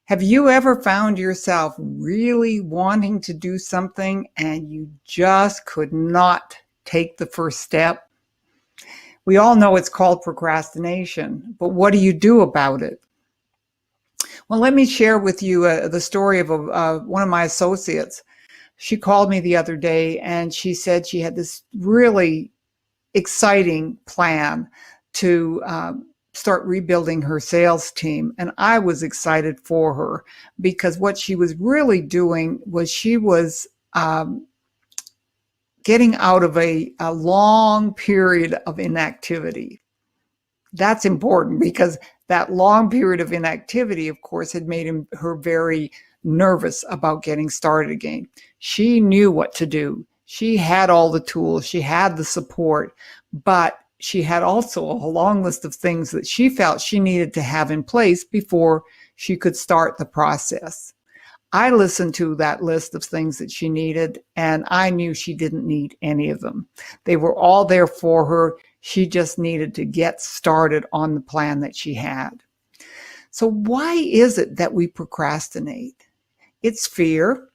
Have you ever found yourself really wanting to do something and you just could not take the first step? We all know it's called procrastination, but what do you do about it? Well, let me share with you the story of one of my associates. She called me the other day and she said she had this really exciting plan to start rebuilding her sales team. And I was excited for her because what she was really doing was she was getting out of a long period of inactivity. That's important because that long period of inactivity, of course, had made her very nervous about getting started again. She knew what to do. She had all the tools. She had the support, but she had also a long list of things that she felt she needed to have in place before she could start the process. I listened to that list of things that she needed, and I knew she didn't need any of them. They were all there for her. She just needed to get started on the plan that she had. So why is it that we procrastinate? It's fear.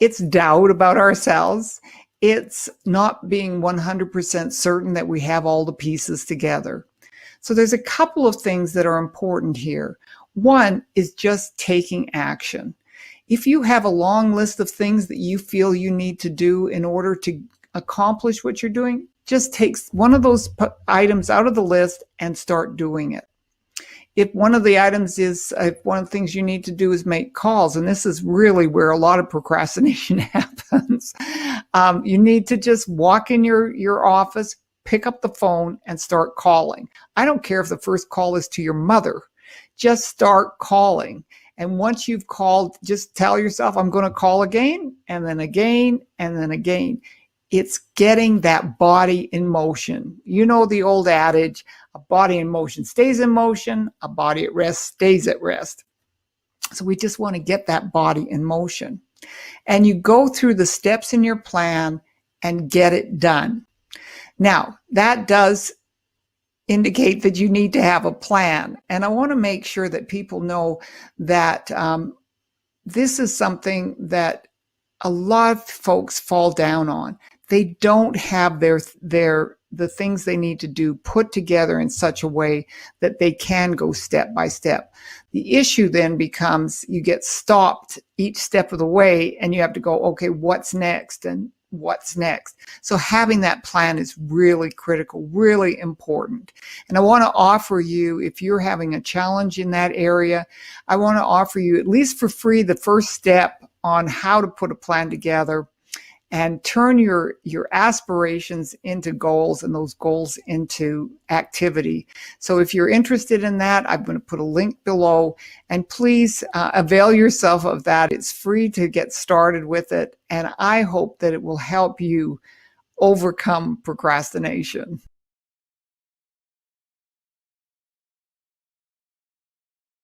It's doubt about ourselves. It's not being 100% certain that we have all the pieces together. So there's a couple of things that are important here. One is just taking action. If you have a long list of things that you feel you need to do in order to accomplish what you're doing, just take one of those items out of the list and start doing it. If one of the items is, if one of the things you need to do is make calls, and this is really where a lot of procrastination happens, you need to just walk in your office, pick up the phone, and start calling. I don't care if the first call is to your mother. Just start calling. And once you've called, just tell yourself, I'm going to call again, and then again, and then again. It's getting that body in motion. You know the old adage, a body in motion stays in motion, a body at rest stays at rest. So we just want to get that body in motion. And you go through the steps in your plan and get it done. Now, that does indicate that you need to have a plan. And I want to make sure that people know that this is something that a lot of folks fall down on. They don't have the things they need to do put together in such a way that they can go step by step. The issue then becomes you get stopped each step of the way and you have to go, okay, what's next and what's next? So having that plan is really critical, really important. And I want to offer you, if you're having a challenge in that area, I want to offer you at least for free the first step on how to put a plan together and turn your aspirations into goals and those goals into activity. So if you're interested in that, I'm going to put a link below, and please avail yourself of that. It's free to get started with it, and I hope that it will help you overcome procrastination.